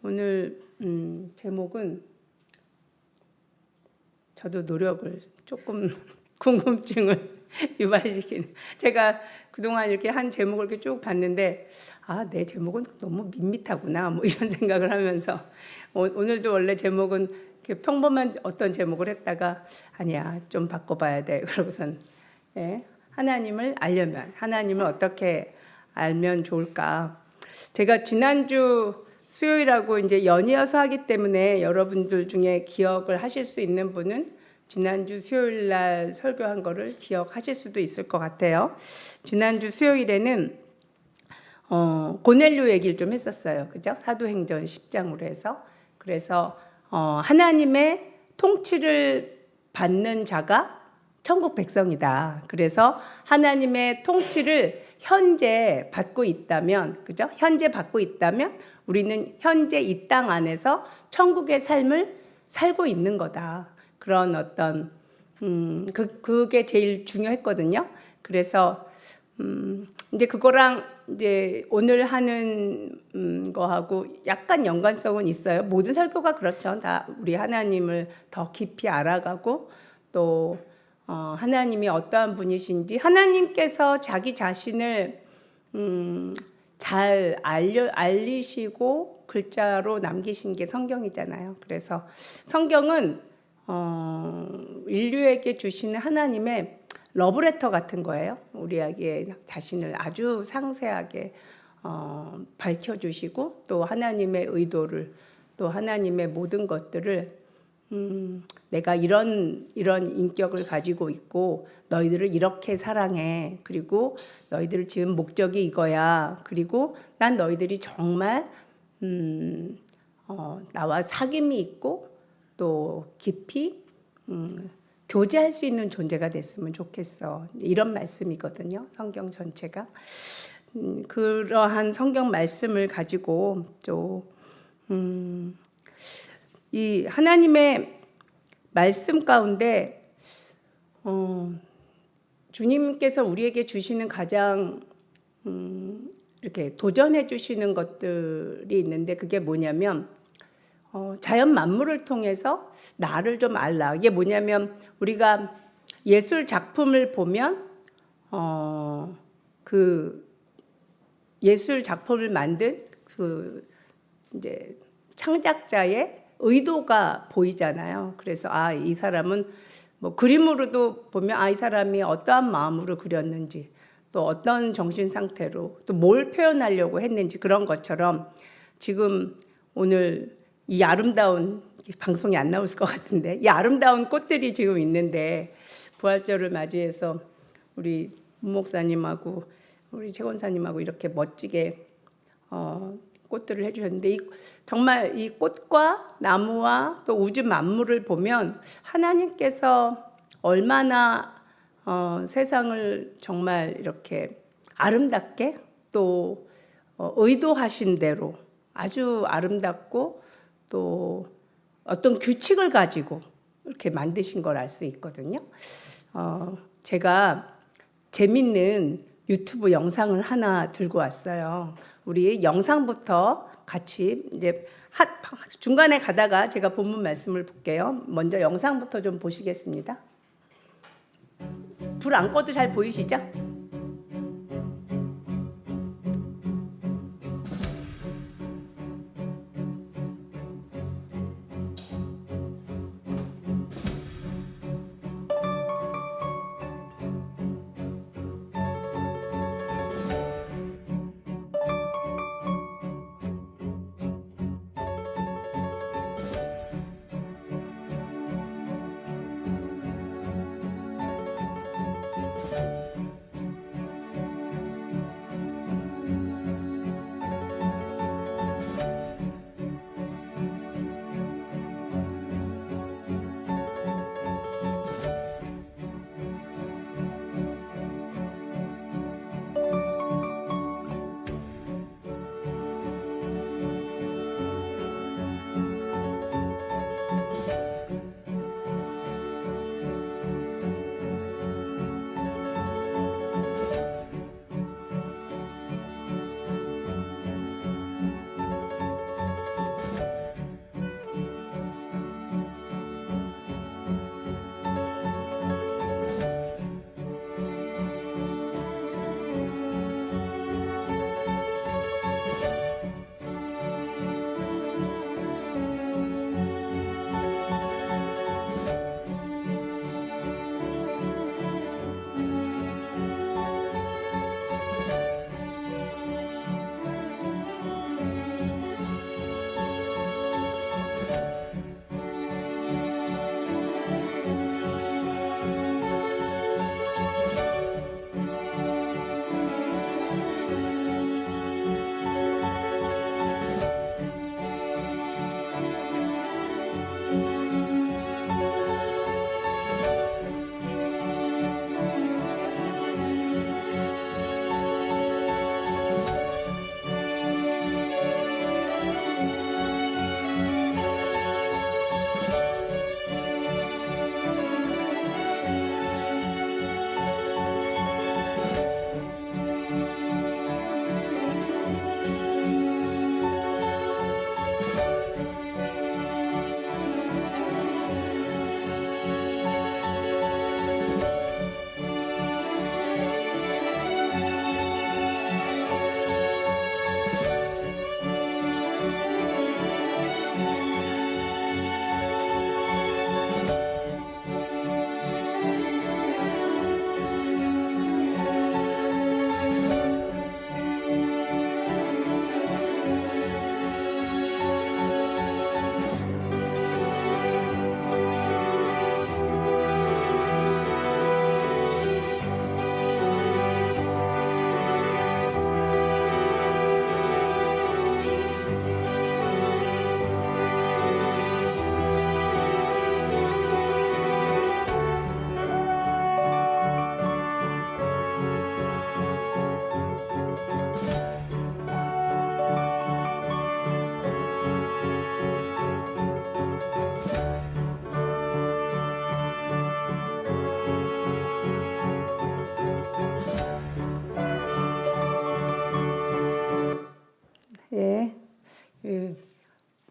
오늘 제목은 저도 노력을 조금 궁금증을 유발시키는, 제가 그동안 이렇게 한 제목을 이렇게 쭉 봤는데 내 제목은 너무 밋밋하구나 뭐 이런 생각을 하면서 오늘도 원래 제목은 이렇게 평범한 어떤 제목을 했다가 아니야 좀 바꿔봐야 돼 그러고선 하나님을 알려면, 하나님을 어떻게 알면 좋을까. 제가 지난주 수요일하고 이제 연이어서 하기 때문에 여러분들 중에 기억을 하실 수 있는 분은 지난주 수요일 날 설교한 거를 기억하실 수도 있을 것 같아요. 지난주 수요일에는 고넬료 얘기를 좀 했었어요. 그죠? 사도행전 10장으로 해서. 그래서 하나님의 통치를 받는 자가 천국 백성이다. 그래서 하나님의 통치를 현재 받고 있다면, 그죠? 현재 받고 있다면 우리는 현재 이 땅 안에서 천국의 삶을 살고 있는 거다. 그런 어떤 그게 제일 중요했거든요. 그래서 이제 그거랑 이제 오늘 하는 거하고 약간 연관성은 있어요. 모든 설교가 그렇죠. 다 우리 하나님을 더 깊이 알아가고 또 하나님이 어떠한 분이신지, 하나님께서 자기 자신을 잘 알리시고 글자로 남기신 게 성경이잖아요. 그래서 성경은 인류에게 주시는 하나님의 러브레터 같은 거예요. 우리에게 자신을 아주 상세하게 밝혀주시고 또 하나님의 의도를, 또 하나님의 모든 것들을 내가 이런 인격을 가지고 있고 너희들을 이렇게 사랑해. 그리고 너희들을 지은 목적이 이거야. 그리고 난 너희들이 정말 나와 사귐이 있고 또 깊이 교제할 수 있는 존재가 됐으면 좋겠어. 이런 말씀이거든요. 성경 전체가. 그러한 성경 말씀을 가지고 또 이 하나님의 말씀 가운데 주님께서 우리에게 주시는 가장 이렇게 도전해 주시는 것들이 있는데, 그게 뭐냐면 자연 만물을 통해서 나를 좀 알라. 이게 뭐냐면 우리가 예술 작품을 보면 그 예술 작품을 만든 그 이제 창작자의 의도가 보이잖아요. 그래서 이 사람은 뭐 그림으로도 보면 이 사람이 어떠한 마음으로 그렸는지, 또 어떤 정신 상태로 또 뭘 표현하려고 했는지, 그런 것처럼 지금 오늘 이 아름다운, 방송이 안 나올 것 같은데, 이 아름다운 꽃들이 지금 있는데 부활절을 맞이해서 우리 문 목사님하고 우리 최 권사님하고 이렇게 멋지게 꽃들을 해주셨는데, 정말 이 꽃과 나무와 또 우주 만물을 보면 하나님께서 얼마나 세상을 정말 이렇게 아름답게 또 의도하신 대로 아주 아름답고 또 어떤 규칙을 가지고 이렇게 만드신 걸 알 수 있거든요. 제가 재밌는 유튜브 영상을 하나 들고 왔어요. 우리 영상부터 같이 이제 중간에 가다가 제가 본문 말씀을 볼게요. 먼저 영상부터 좀 보시겠습니다. 불 안 꺼도 잘 보이시죠?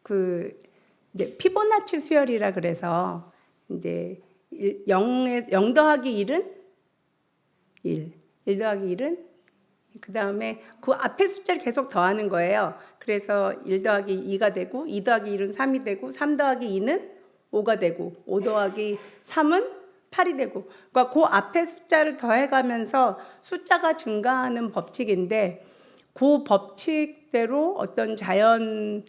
그 이제 피보나치 수열이라 그래서 이제 0 더하기 1은 1 더하기 1은 그 다음에 그 앞에 숫자를 계속 더하는 거예요. 그래서 1 더하기 2가 되고 2 더하기 1은 3이 되고 3 더하기 2는 5가 되고 5 더하기 3은 8이 되고, 그러니까 그 앞에 숫자를 더해가면서 숫자가 증가하는 법칙인데, 그 법칙대로 어떤 자연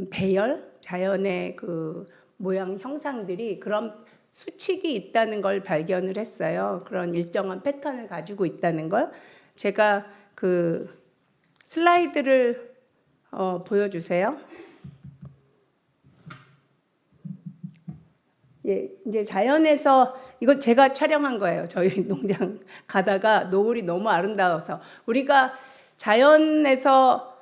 배열, 자연의 그 모양 형상들이 그런 수칙이 있다는 걸 발견을 했어요. 그런 일정한 패턴을 가지고 있다는 걸. 제가 그 슬라이드를 보여주세요. 예, 이제 자연에서 이거 제가 촬영한 거예요. 저희 농장 가다가 노을이 너무 아름다워서. 우리가 자연에서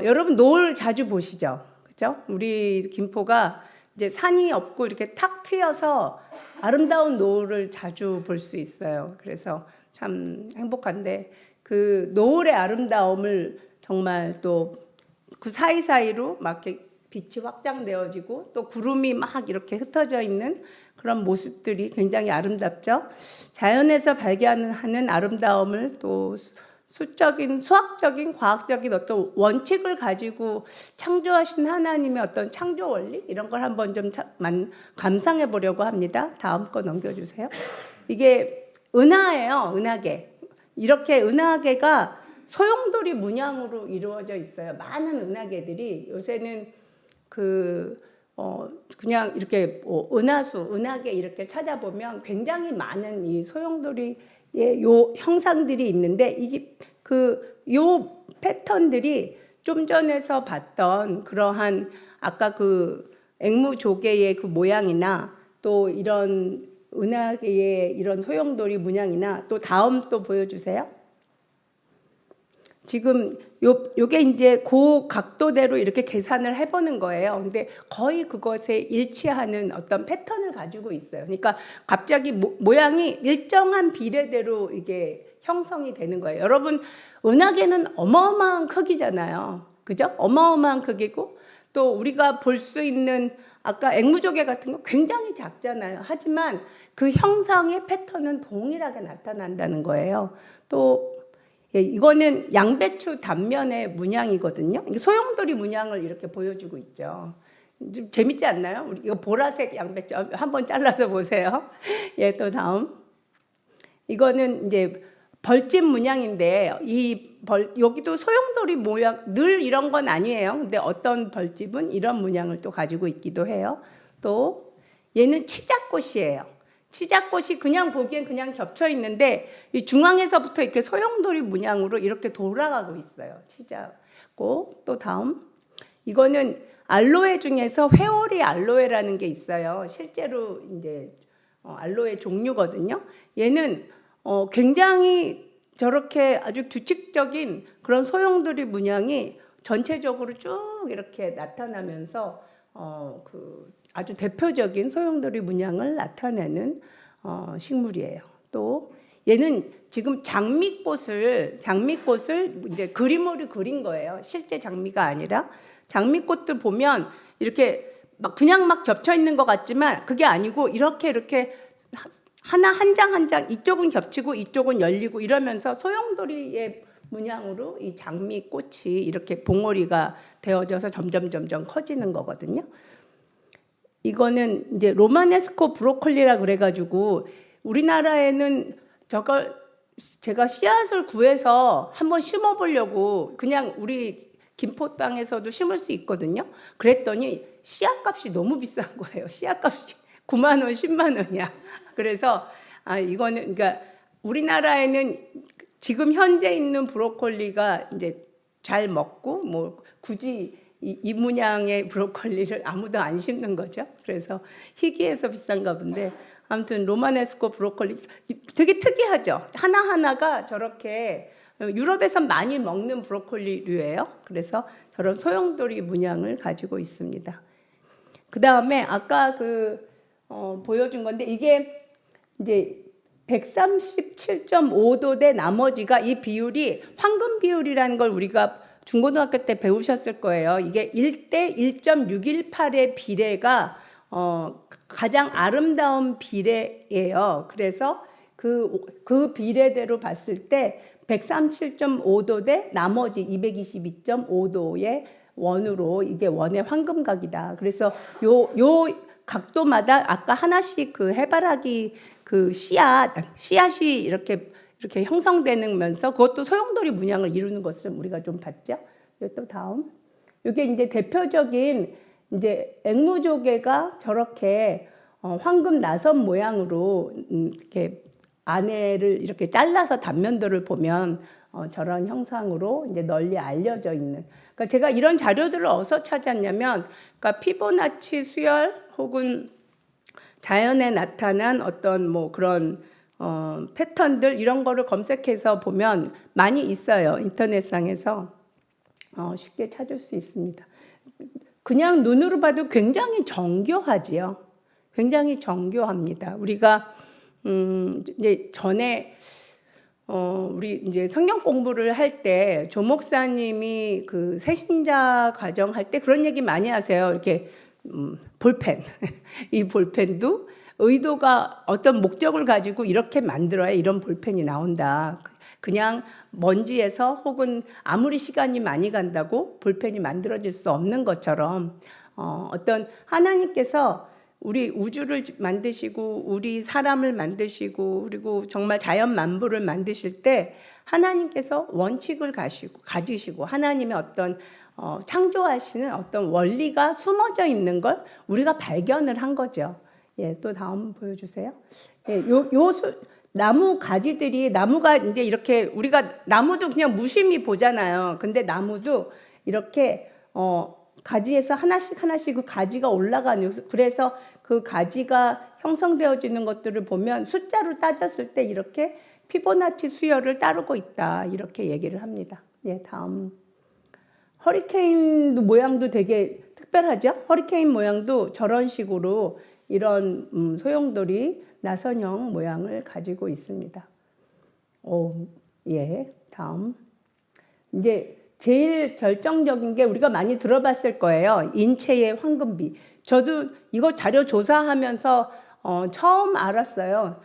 여러분 노을 자주 보시죠, 그렇죠? 우리 김포가 이제 산이 없고 이렇게 탁 트여서 아름다운 노을을 자주 볼 수 있어요. 그래서 참 행복한데, 그 노을의 아름다움을 정말 또 그 사이사이로 막 이렇게 빛이 확장되어지고 또 구름이 막 이렇게 흩어져 있는 그런 모습들이 굉장히 아름답죠. 자연에서 발견하는 아름다움을 또 수적인, 수학적인, 과학적인 어떤 원칙을 가지고 창조하신 하나님의 어떤 창조 원리, 이런 걸 한번 좀 감상해 보려고 합니다. 다음 거 넘겨주세요. 이게 은하예요. 은하계. 이렇게 은하계가 소용돌이 문양으로 이루어져 있어요. 많은 은하계들이 요새는 그냥 이렇게 은하수, 은하계 이렇게 찾아보면 굉장히 많은 이 소용돌이의 요 형상들이 있는데, 이게 요 패턴들이 좀 전에서 봤던 그러한 아까 그 앵무조개의 그 모양이나 또 이런 은하계의 이런 소용돌이 문양이나, 또 다음 또 보여주세요. 지금 요게 이제 그 각도대로 이렇게 계산을 해보는 거예요. 근데 거의 그것에 일치하는 어떤 패턴을 가지고 있어요. 그러니까 갑자기 모양이 일정한 비례대로 이게 형성이 되는 거예요. 여러분, 은하계는 어마어마한 크기잖아요. 그죠? 어마어마한 크기고, 또 우리가 볼 수 있는 아까 앵무조개 같은 거 굉장히 작잖아요. 하지만 그 형상의 패턴은 동일하게 나타난다는 거예요. 또 이거는 양배추 단면의 문양이거든요. 소용돌이 문양을 이렇게 보여주고 있죠. 좀 재밌지 않나요? 이거 보라색 양배추 한번 잘라서 보세요. 예, 또 다음. 이거는 이제 벌집 문양인데, 여기도 소용돌이 모양, 늘 이런 건 아니에요. 근데 어떤 벌집은 이런 문양을 또 가지고 있기도 해요. 또 얘는 치자꽃이에요. 치자꽃이 그냥 보기엔 그냥 겹쳐 있는데, 이 중앙에서부터 이렇게 소용돌이 문양으로 이렇게 돌아가고 있어요. 치자꽃. 또 다음. 이거는 알로에 중에서 회오리 알로에라는 게 있어요. 실제로 이제 알로에 종류거든요. 얘는 굉장히 저렇게 아주 규칙적인 그런 소용돌이 문양이 전체적으로 쭉 이렇게 나타나면서 아주 대표적인 소용돌이 문양을 나타내는 식물이에요. 또 얘는 지금 장미꽃을 이제 그림으로 그린 거예요. 실제 장미가 아니라. 장미꽃들 보면 이렇게 그냥 막 겹쳐 있는 것 같지만 그게 아니고 이렇게 하나 한 장 이쪽은 겹치고 이쪽은 열리고 이러면서 소용돌이의 문양으로 이 장미꽃이 이렇게 봉오리가 되어져서 점점 커지는 거거든요. 이거는 이제 로마네스코 브로콜리라 그래가지고, 우리나라에는 저걸 제가 씨앗을 구해서 한번 심어보려고 그냥 우리 김포 땅에서도 심을 수 있거든요. 그랬더니 씨앗값이 너무 비싼 거예요. 씨앗값이 9만 원, 10만 원이야. 그래서 이거는 그러니까 우리나라에는 지금 현재 있는 브로콜리가 이제 잘 먹고 뭐 굳이 이 문양의 브로콜리를 아무도 안 심는 거죠. 그래서 희귀해서 비싼가 본데, 아무튼 로마네스코 브로콜리 되게 특이하죠. 하나하나가 저렇게 유럽에서 많이 먹는 브로콜리류예요. 그래서 저런 소용돌이 문양을 가지고 있습니다. 그 다음에 아까 보여준 건데, 이게 이제 137.5도 대 나머지가, 이 비율이 황금 비율이라는 걸 우리가 중고등학교 때 배우셨을 거예요. 이게 1대 1.618의 비례가 가장 아름다운 비례예요. 그래서 그 비례대로 봤을 때 137.5도 대 나머지 222.5도의 원으로 이게 원의 황금각이다. 그래서 요 각도마다 아까 하나씩 그 해바라기 그 씨앗이 이렇게 형성되면서 그것도 소용돌이 문양을 이루는 것을 우리가 좀 봤죠. 또 다음. 이게 이제 대표적인 이제 앵무조개가 저렇게 황금 나선 모양으로 이렇게 안에를 이렇게 잘라서 단면도를 보면 저런 형상으로 이제 널리 알려져 있는. 그러니까 제가 이런 자료들을 어디서 찾았냐면, 그러니까 피보나치 수열 혹은 자연에 나타난 어떤 뭐 그런 패턴들 이런 거를 검색해서 보면 많이 있어요. 인터넷상에서 쉽게 찾을 수 있습니다. 그냥 눈으로 봐도 굉장히 정교하지요. 굉장히 정교합니다. 우리가 이제 전에 우리 이제 성경 공부를 할 때 조 목사님이 그 새신자 과정 할 때 그런 얘기 많이 하세요. 이렇게 볼펜 이 볼펜도 의도가 어떤 목적을 가지고 이렇게 만들어야 이런 볼펜이 나온다. 그냥 먼지에서 혹은 아무리 시간이 많이 간다고 볼펜이 만들어질 수 없는 것처럼 어떤 하나님께서 우리 우주를 만드시고 우리 사람을 만드시고 그리고 정말 자연 만물을 만드실 때 하나님께서 원칙을 가지시고 하나님의 어떤 창조하시는 어떤 원리가 숨어져 있는 걸 우리가 발견을 한 거죠. 예, 또 다음 보여주세요. 예, 나무 가지들이 나무가 이제 이렇게 우리가 나무도 그냥 무심히 보잖아요. 근데 나무도 이렇게 가지에서 하나씩 그 가지가 올라가는, 그래서 그 가지가 형성되어지는 것들을 보면 숫자로 따졌을 때 이렇게 피보나치 수열을 따르고 있다 이렇게 얘기를 합니다. 예, 다음. 허리케인 모양도 되게 특별하죠. 허리케인 모양도 저런 식으로 이런 소용돌이 나선형 모양을 가지고 있습니다. 예, 다음. 이제 제일 결정적인 게 우리가 많이 들어봤을 거예요. 인체의 황금비. 저도 이거 자료 조사하면서 처음 알았어요.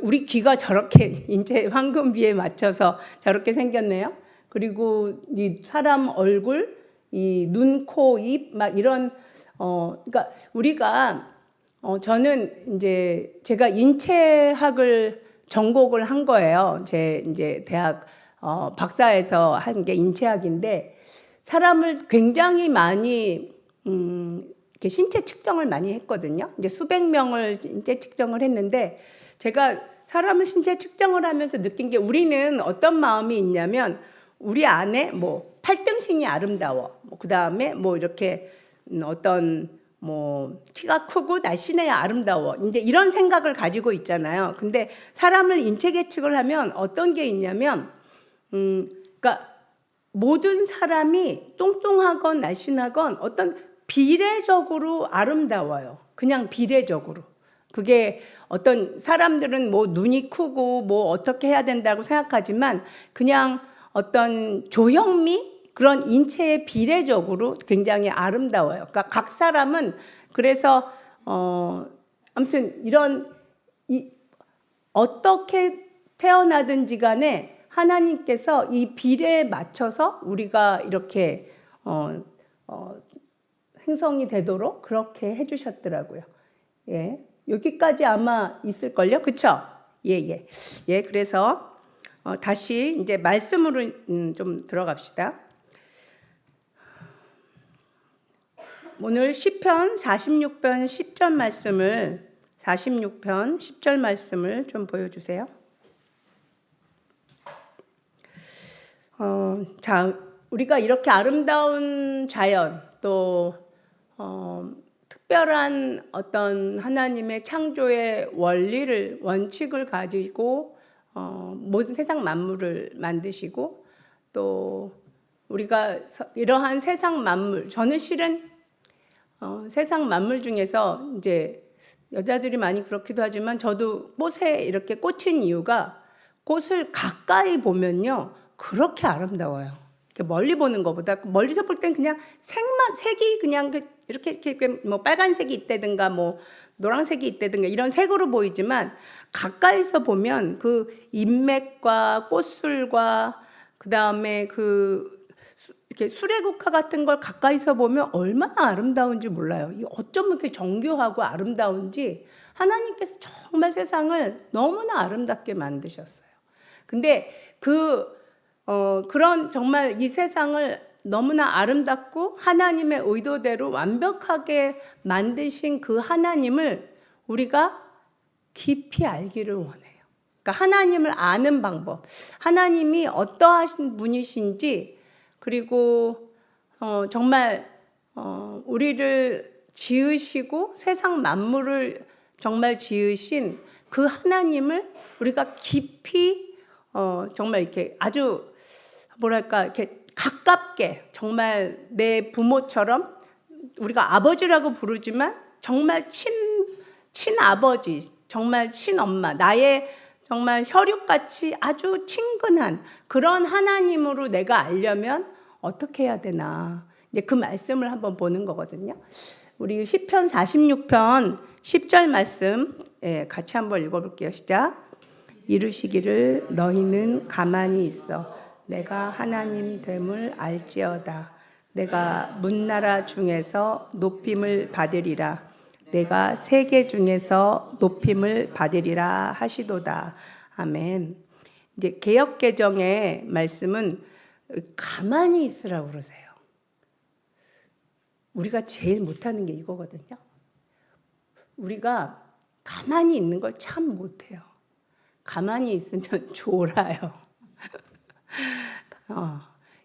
우리 귀가 저렇게 인체의 황금비에 맞춰서 저렇게 생겼네요. 그리고 이 사람 얼굴, 이 눈, 코, 입, 막 이런 그러니까 우리가 저는 이제 제가 인체학을 전공을 한 거예요. 제 이제 대학 박사에서 한 게 인체학인데 사람을 굉장히 많이 이렇게 신체 측정을 많이 했거든요. 이제 수백 명을 신체 측정을 했는데 제가 사람을 신체 측정을 하면서 느낀 게 우리는 어떤 마음이 있냐면 우리 안에 뭐 팔등신이 아름다워. 그 다음에 뭐 이렇게 어떤 뭐 키가 크고 날씬해야 아름다워. 이제 이런 생각을 가지고 있잖아요. 근데 사람을 인체 계측을 하면 어떤 게 있냐면 그러니까 모든 사람이 똥똥하건 날씬하건 어떤 비례적으로 아름다워요. 그냥 비례적으로. 그게 어떤 사람들은 뭐 눈이 크고 뭐 어떻게 해야 된다고 생각하지만 그냥 어떤 조형미 그런 인체의 비례적으로 굉장히 아름다워요. 그러니까 각 사람은 그래서 아무튼 이런 어떻게 태어나든지 간에 하나님께서 이 비례에 맞춰서 우리가 이렇게 행성이 되도록 그렇게 해주셨더라고요. 예, 여기까지 아마 있을걸요, 그렇죠? 예. 그래서 다시 이제 말씀으로 좀 들어갑시다. 오늘 시편 46편 10절 말씀을 46편 10절 말씀을 좀 보여주세요. 자, 우리가 이렇게 아름다운 자연 또 특별한 어떤 하나님의 창조의 원칙을 가지고 모든 세상 만물을 만드시고 또 우리가 이러한 세상 만물, 저는 실은 세상 만물 중에서 이제 여자들이 많이 그렇기도 하지만 저도 꽃에 이렇게 꽂힌 이유가 꽃을 가까이 보면요 그렇게 아름다워요. 멀리 보는 것보다 멀리서 볼 땐 그냥 색이 그냥 이렇게 뭐 빨간색이 있다든가 뭐 노란색이 있다든가 이런 색으로 보이지만 가까이서 보면 그 인맥과 꽃술과 그다음에 이렇게 수레국화 같은 걸 가까이서 보면 얼마나 아름다운지 몰라요. 어쩜 이렇게 정교하고 아름다운지 하나님께서 정말 세상을 너무나 아름답게 만드셨어요. 근데 그런 정말 이 세상을 너무나 아름답고 하나님의 의도대로 완벽하게 만드신 그 하나님을 우리가 깊이 알기를 원해요. 그러니까 하나님을 아는 방법, 하나님이 어떠하신 분이신지, 그리고 정말 우리를 지으시고 세상 만물을 정말 지으신 그 하나님을 우리가 깊이 정말 이렇게 아주 뭐랄까 이렇게 가깝게, 정말 내 부모처럼 우리가 아버지라고 부르지만 정말 친아버지, 정말 친엄마, 나의 정말 혈육같이 아주 친근한 그런 하나님으로 내가 알려면 어떻게 해야 되나, 이제 그 말씀을 한번 보는 거거든요. 우리 시편 46편 10절 말씀 같이 한번 읽어볼게요. 시작. 이르시기를 너희는 가만히 있어 내가 하나님 됨을 알지어다. 내가 문나라 중에서 높임을 받으리라. 내가 세계 중에서 높임을 받으리라 하시도다. 아멘. 이제 개역개정의 말씀은 가만히 있으라고 그러세요. 우리가 제일 못하는 게 이거거든요. 우리가 가만히 있는 걸 참 못해요. 가만히 있으면 졸아요.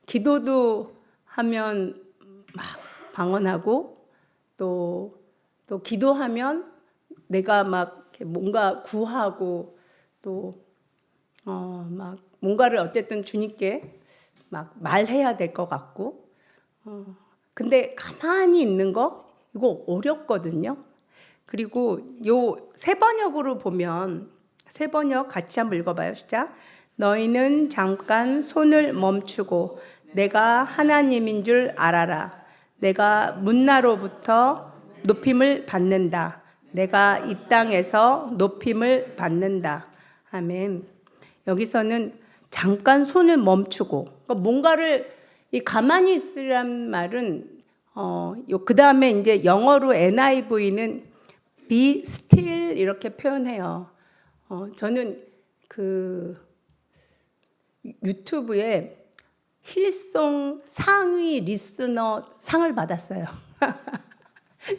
기도도 하면 막 방언하고 또 기도하면 내가 막 뭔가 구하고 또 막 뭔가를 어쨌든 주님께 막 말해야 될 것 같고 근데 가만히 있는 거 이거 어렵거든요. 그리고 요 새 번역으로 보면 새 번역 같이 한번 읽어봐요. 시작. 너희는 잠깐 손을 멈추고 내가 하나님인 줄 알아라. 내가 문나로부터 높임을 받는다. 내가 이 땅에서 높임을 받는다. 아멘. 여기서는 잠깐 손을 멈추고, 그러니까 뭔가를 가만히 있으란 말은 그 다음에 이제 영어로 NIV는 be still 이렇게 표현해요. 저는 그 유튜브에 힐송 상위 리스너 상을 받았어요.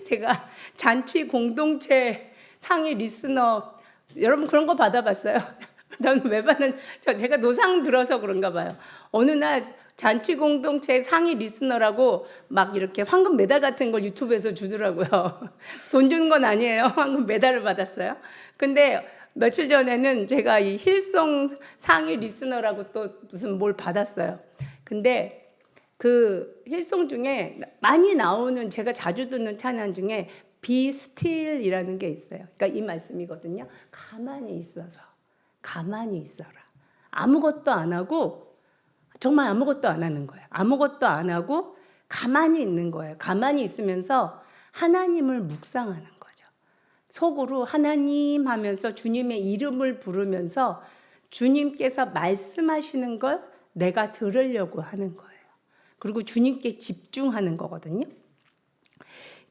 제가 잔치 공동체 상위 리스너, 여러분 그런 거 받아봤어요? 저는 왜 받는, 제가 노상 들어서 그런가 봐요. 어느 날 잔치 공동체 상위 리스너라고 막 이렇게 황금 메달 같은 걸 유튜브에서 주더라고요. 돈 준 건 아니에요. 황금 메달을 받았어요. 근데 며칠 전에는 제가 이 힐송 상위 리스너라고 또 무슨 뭘 받았어요. 근데 그 힐송 중에 많이 나오는, 제가 자주 듣는 찬양 중에 Be Still이라는 게 있어요. 그러니까 이 말씀이거든요. 가만히 있어서, 가만히 있어라. 아무것도 안 하고, 정말 아무것도 안 하는 거예요. 아무것도 안 하고 가만히 있는 거예요. 가만히 있으면서 하나님을 묵상하는 거죠. 속으로 하나님 하면서 주님의 이름을 부르면서 주님께서 말씀하시는 걸 내가 들으려고 하는 거예요. 그리고 주님께 집중하는 거거든요.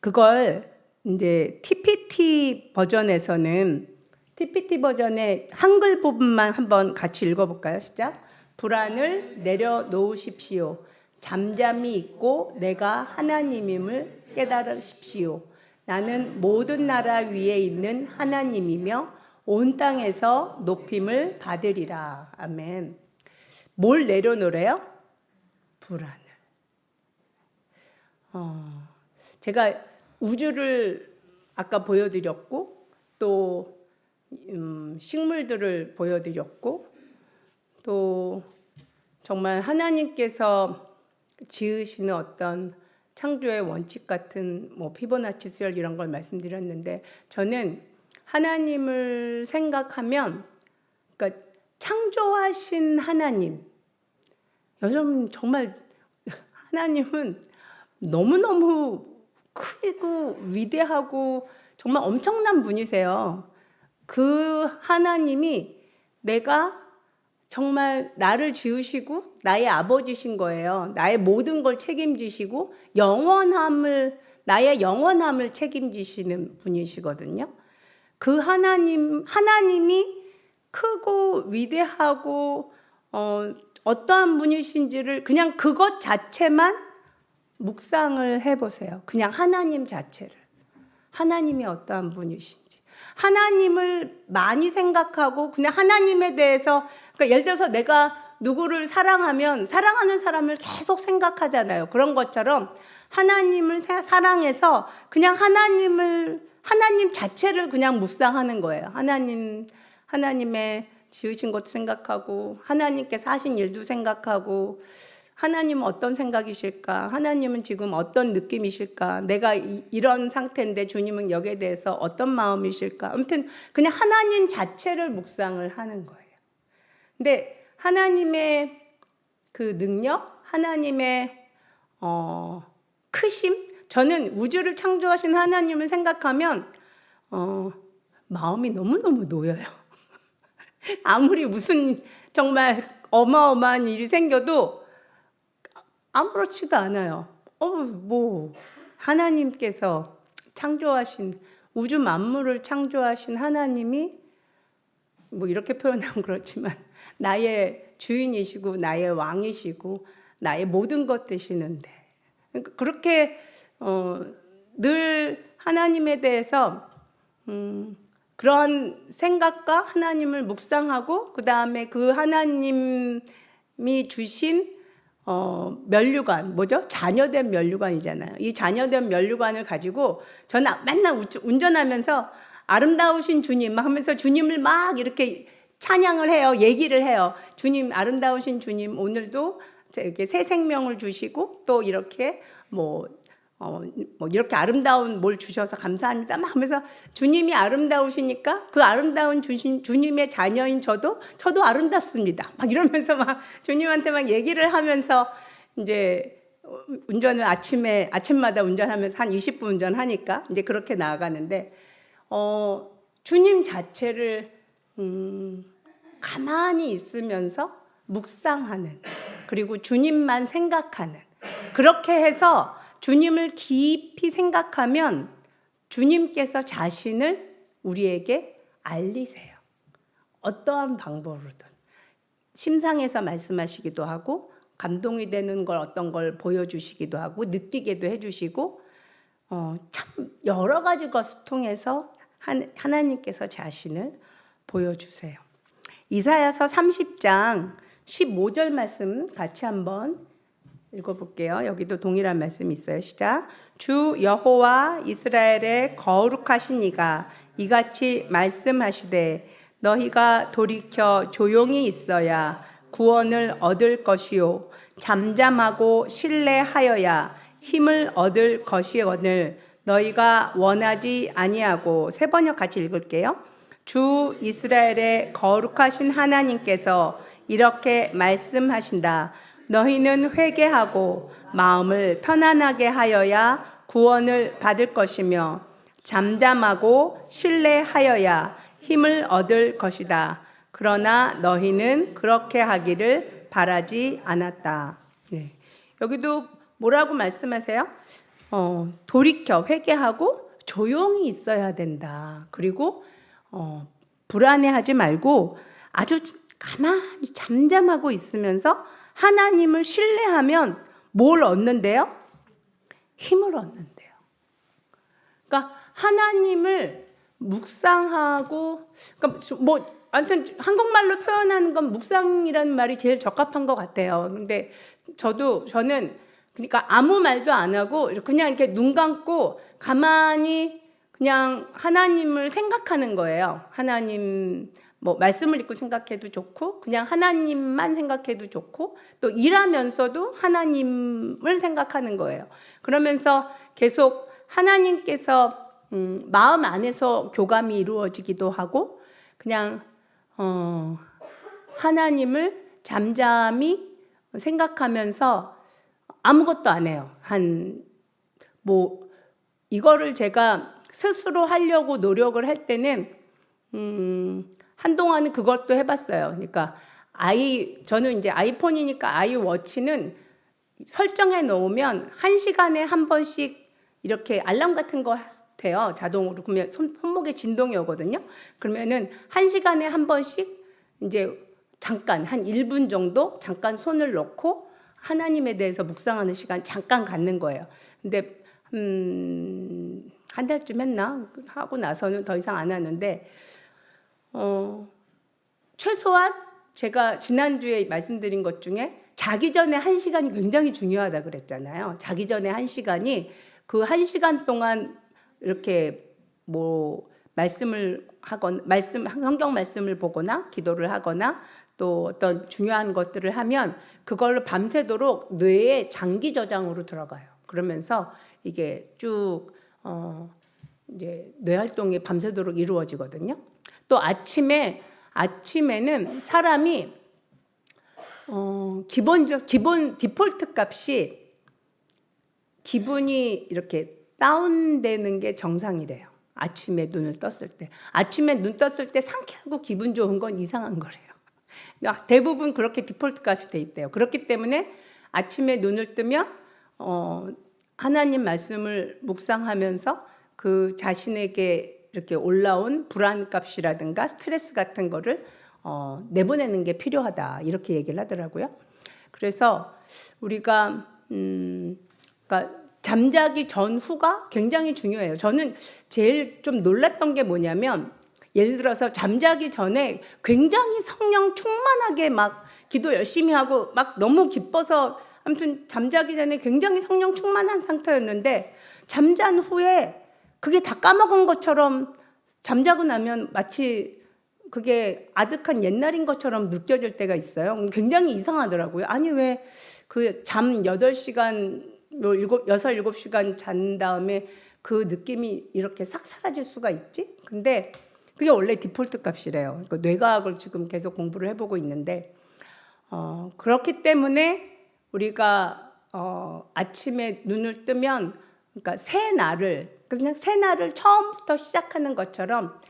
그걸 이제 TPT 버전에서는, TPT 버전의 한글 부분만 한번 같이 읽어볼까요? 시작. 불안을 내려놓으십시오. 잠잠히 있고 내가 하나님임을 깨달으십시오. 나는 모든 나라 위에 있는 하나님이며 온 땅에서 높임을 받으리라. 아멘. 뭘 내려놓으래요? 불안을. 제가 우주를 아까 보여드렸고 또 식물들을 보여드렸고 또 정말 하나님께서 지으시는 어떤 창조의 원칙 같은 뭐 피보나치 수열 이런 걸 말씀드렸는데, 저는 하나님을 생각하면, 그러니까 창조하신 하나님, 여러분 정말 하나님은 너무너무 크고 위대하고 정말 엄청난 분이세요. 그 하나님이 내가 정말 나를 지으시고 나의 아버지신 거예요. 나의 모든 걸 책임지시고 나의 영원함을 책임지시는 분이시거든요. 그 하나님이 크고 위대하고 어떠한 분이신지를 그냥 그것 자체만 묵상을 해보세요. 그냥 하나님 자체를. 하나님이 어떠한 분이신지. 하나님을 많이 생각하고 그냥 하나님에 대해서, 그러니까 예를 들어서 내가 누구를 사랑하면 사랑하는 사람을 계속 생각하잖아요. 그런 것처럼 하나님을 사랑해서 그냥 하나님 자체를 그냥 묵상하는 거예요. 하나님의 지으신 것도 생각하고 하나님께서 하신 일도 생각하고 하나님은 어떤 생각이실까? 하나님은 지금 어떤 느낌이실까? 내가 이런 상태인데 주님은 여기에 대해서 어떤 마음이실까? 아무튼 그냥 하나님 자체를 묵상을 하는 거예요. 근데 하나님의 그 능력, 하나님의 크심, 저는 우주를 창조하신 하나님을 생각하면 마음이 너무너무 놓여요. 아무리 무슨 정말 어마어마한 일이 생겨도 아무렇지도 않아요. 하나님께서 창조하신 우주 만물을 창조하신 하나님이 이렇게 표현하면 그렇지만 나의 주인이시고 나의 왕이시고 나의 모든 것 되시는데, 그렇게 늘 하나님에 대해서 그런 생각과 하나님을 묵상하고 그 다음에 그 하나님이 주신 면류관, 자녀된 면류관이잖아요. 이 자녀된 면류관을 가지고 저는 맨날 운전하면서 아름다우신 주님 하면서 주님을 막 이렇게 찬양을 해요. 얘기를 해요. 주님, 아름다우신 주님, 오늘도 이렇게 새 생명을 주시고 또 이렇게 이렇게 아름다운 뭘 주셔서 감사합니다 막 하면서 주님이 아름다우시니까 그 아름다운 주님의 자녀인 저도 아름답습니다 막 이러면서 막 주님한테 막 얘기를 하면서 이제 운전을 아침마다 운전하면서 한 20분 운전하니까 이제 그렇게 나아가는데 주님 자체를 가만히 있으면서 묵상하는, 그리고 주님만 생각하는, 그렇게 해서 주님을 깊이 생각하면 주님께서 자신을 우리에게 알리세요. 어떠한 방법으로든. 심상에서 말씀하시기도 하고 감동이 되는 걸 어떤 걸 보여주시기도 하고 느끼게도 해주시고 참 여러 가지 것을 통해서 하나님께서 자신을 보여주세요. 이사야서 30장 15절 말씀 같이 한번 읽어볼게요. 여기도 동일한 말씀이 있어요. 시작. 주 여호와 이스라엘의 거룩하신 이가 이같이 말씀하시되 너희가 돌이켜 조용히 있어야 구원을 얻을 것이요 잠잠하고 신뢰하여야 힘을 얻을 것이거늘 너희가 원하지 아니하고. 세 번역 같이 읽을게요. 주 이스라엘의 거룩하신 하나님께서 이렇게 말씀하신다. 너희는 회개하고 마음을 편안하게 하여야 구원을 받을 것이며 잠잠하고 신뢰하여야 힘을 얻을 것이다. 그러나 너희는 그렇게 하기를 바라지 않았다. 네. 여기도 뭐라고 말씀하세요? 돌이켜 회개하고 조용히 있어야 된다. 그리고 불안해하지 말고 아주 가만히 잠잠하고 있으면서 하나님을 신뢰하면 뭘 얻는데요? 힘을 얻는데요. 그러니까 하나님을 묵상하고, 그러니까 아무튼 한국말로 표현하는 건 묵상이라는 말이 제일 적합한 것 같아요. 근데 저는 그러니까 아무 말도 안 하고 그냥 이렇게 눈 감고 가만히 그냥 하나님을 생각하는 거예요. 하나님 말씀을 읽고 생각해도 좋고 그냥 하나님만 생각해도 좋고 또 일하면서도 하나님을 생각하는 거예요. 그러면서 계속 하나님께서 마음 안에서 교감이 이루어지기도 하고 그냥 하나님을 잠잠히 생각하면서 아무것도 안 해요. 뭐 이거를 제가 스스로 하려고 노력을 할 때는 한동안은 그것도 해봤어요. 그러니까 저는 이제 아이폰이니까 아이워치는 설정해 놓으면 1시간에 한 번씩 이렇게 알람 같은 거 돼요. 자동으로. 그러면 손목에 진동이 오거든요. 그러면은 1시간에 한 번씩 이제 잠깐 한 1분 정도 잠깐 손을 놓고 하나님에 대해서 묵상하는 시간 잠깐 갖는 거예요. 근데 한 달쯤 했나? 하고 나서는 더 이상 안 하는데 최소한 제가 지난주에 말씀드린 것 중에 자기 전에 1시간이 굉장히 중요하다 그랬잖아요. 자기 전에 1시간이 그 1시간 동안 이렇게 뭐 말씀을 하거나 성경 말씀을 보거나 기도를 하거나 또 어떤 중요한 것들을 하면 그걸로 밤새도록 뇌에 장기 저장으로 들어가요. 그러면서 이게 쭉 이제 뇌 활동이 밤새도록 이루어지거든요. 또 아침에는 사람이 기본 디폴트 값이 기분이 이렇게 다운되는 게 정상이래요. 아침에 눈을 떴을 때. 아침에 눈 떴을 때 상쾌하고 기분 좋은 건 이상한 거래요. 대부분 그렇게 디폴트 값이 돼 있대요. 그렇기 때문에 아침에 눈을 뜨면 하나님 말씀을 묵상하면서 그 자신에게 이렇게 올라온 불안 값이라든가 스트레스 같은 거를 내보내는 게 필요하다. 이렇게 얘기를 하더라고요. 그래서 우리가 그러니까 잠자기 전후가 굉장히 중요해요. 저는 제일 좀 놀랐던 게 뭐냐면 예를 들어서 잠자기 전에 굉장히 성령 충만하게 막 기도 열심히 하고 막 너무 기뻐서 아무튼 잠자기 전에 굉장히 성령 충만한 상태였는데 잠잔 후에 그게 다 까먹은 것처럼 잠자고 나면 마치 그게 아득한 옛날인 것처럼 느껴질 때가 있어요. 굉장히 이상하더라고요. 아니 왜 그 잠 8시간 뭐 6, 7시간 잔 다음에 그 느낌이 이렇게 싹 사라질 수가 있지? 근데 그게 원래 디폴트 값이래요. 그러니까 뇌과학을 지금 계속 공부를 해보고 있는데 그렇기 때문에 우리가 아침에 눈을 뜨면 그러니까 그냥 새 날을 처음부터 시작하는 것처럼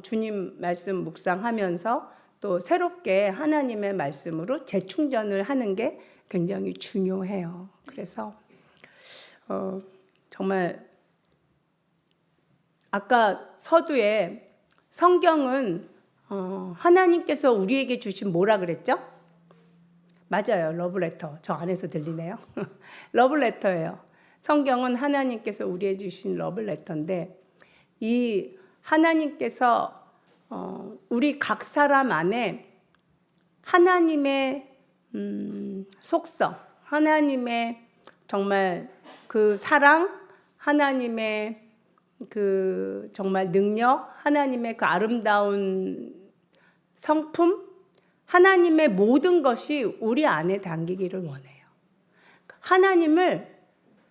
주님 말씀 묵상하면서 또 새롭게 하나님의 말씀으로 재충전을 하는 게 굉장히 중요해요. 그래서 정말 아까 서두에 성경은 하나님께서 우리에게 주신 뭐라 그랬죠? 맞아요. 러브레터. 저 안에서 들리네요. 러브레터예요. 성경은 하나님께서 우리에게 주신 러브레터인데 이 하나님께서 우리 각 사람 안에 하나님의 속성, 하나님의 정말 그 사랑, 하나님의 그 정말 능력, 하나님의 그 아름다운 성품, 하나님의 모든 것이 우리 안에 담기기를 원해요.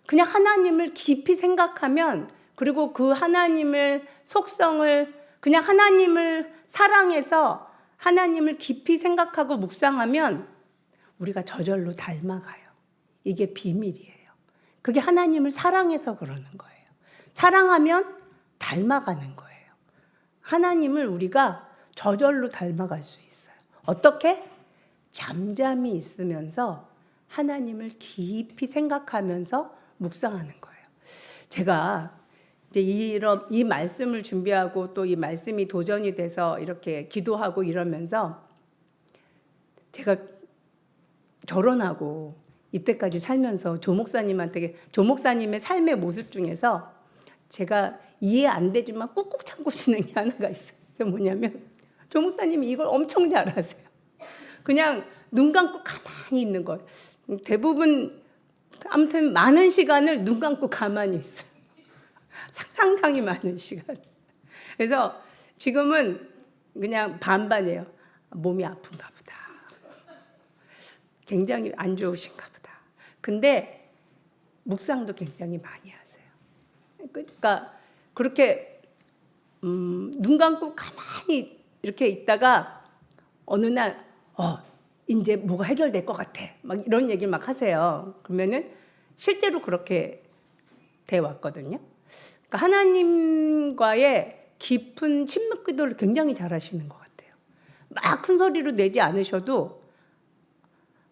그냥 하나님을 깊이 생각하면 그리고 그 하나님의 속성을 그냥 하나님을 사랑해서 하나님을 깊이 생각하고 묵상하면 우리가 저절로 닮아가요. 이게 비밀이에요. 그게 하나님을 사랑해서 그러는 거예요. 사랑하면 닮아가는 거예요. 하나님을 우리가 저절로 닮아갈 수 있어요. 어떻게? 잠잠히 있으면서 하나님을 깊이 생각하면서 묵상하는 거예요. 제가 이제 이 말씀을 준비하고 또 이 말씀이 도전이 돼서 이렇게 기도하고 이러면서 제가 결혼하고 이때까지 살면서 조 목사님의 삶의 모습 중에서 제가 이해 안 되지만 꾹꾹 참고 지는 게 하나가 있어요. 그게 뭐냐면 조 목사님이 이걸 엄청 잘하세요. 그냥 눈 감고 가만히 있는 거예요. 대부분 아무튼 많은 시간을 눈 감고 가만히 있어요. 상당히 많은 시간. 그래서 지금은 그냥 반반이에요. 몸이 아픈가 보다. 굉장히 안 좋으신가 보다. 근데 묵상도 굉장히 많이 하세요. 그러니까 그렇게 눈 감고 가만히 이렇게 있다가 어느 날 이제 뭐가 해결될 것 같아. 막 이런 얘기를 막 하세요. 그러면은 실제로 그렇게 돼 왔거든요. 그러니까 하나님과의 깊은 침묵 기도를 굉장히 잘하시는 것 같아요. 막 큰 소리로 내지 않으셔도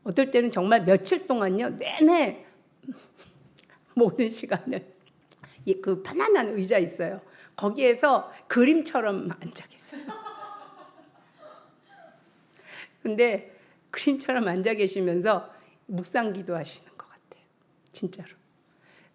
어떨 때는 정말 며칠 동안요 내내 모든 시간을 그 편안한 의자 있어요. 거기에서 그림처럼 앉아 계세요. 근데 그림처럼 앉아 계시면서 묵상 기도하시는 것 같아요. 진짜로.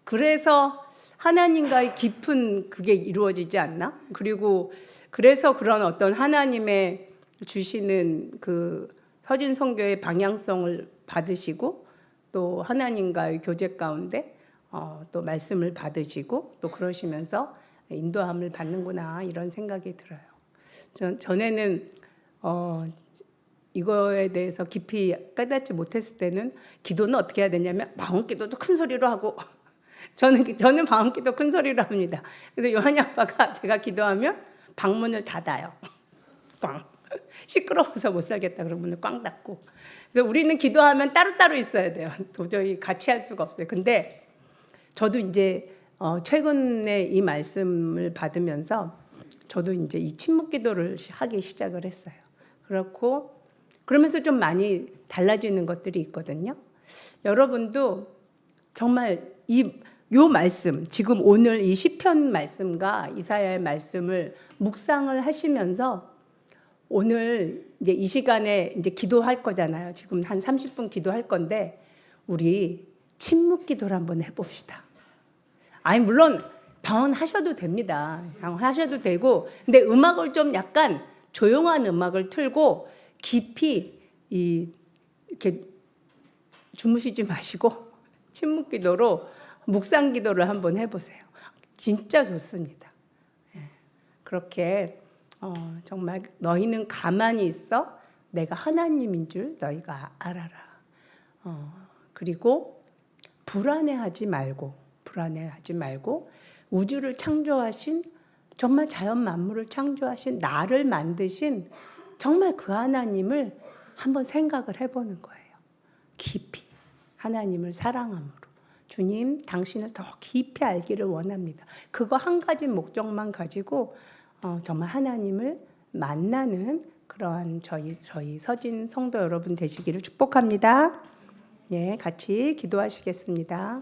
그래서 하나님과의 깊은 그게 이루어지지 않나? 그리고 그래서 그런 어떤 하나님의 주시는 그 서진 선교의 방향성을 받으시고 또 하나님과의 교제 가운데 또 말씀을 받으시고 또 그러시면서 인도함을 받는구나 이런 생각이 들어요. 전에는 이거에 대해서 깊이 깨닫지 못했을 때는 기도는 어떻게 해야 되냐면 방언기도도 큰 소리로 하고 저는 방언기도 큰 소리로 합니다. 그래서 요한이 아빠가 제가 기도하면 방문을 닫아요. 꽝. 시끄러워서 못 살겠다 그러면 문을 꽝 닫고. 그래서 우리는 기도하면 따로따로 있어야 돼요. 도저히 같이 할 수가 없어요. 근데 저도 이제 최근에 이 말씀을 받으면서 저도 이제 이 침묵 기도를 하기 시작을 했어요. 그렇고 그러면서 좀 많이 달라지는 것들이 있거든요. 여러분도 정말 요 말씀, 지금 오늘 이 시편 말씀과 이사야의 말씀을 묵상을 하시면서 오늘 이제 이 시간에 이제 기도할 거잖아요. 지금 한 30분 기도할 건데 우리 침묵 기도를 한번 해봅시다. 아니 물론 방언하셔도 됩니다. 방언하셔도 되고, 근데 음악을 좀 약간 조용한 음악을 틀고 깊이 이렇게 주무시지 마시고 침묵 기도로 묵상 기도를 한번 해보세요. 진짜 좋습니다. 그렇게 정말 너희는 가만히 있어 내가 하나님인 줄 너희가 알아라. 그리고 불안해하지 말고 우주를 창조하신 정말 자연 만물을 창조하신 나를 만드신 정말 그 하나님을 한번 생각을 해보는 거예요. 깊이 하나님을 사랑함으로. 주님, 당신을 더 깊이 알기를 원합니다. 그거 한 가지 목적만 가지고 정말 하나님을 만나는 그러한 저희 서진 성도 여러분 되시기를 축복합니다. 예, 같이 기도하시겠습니다.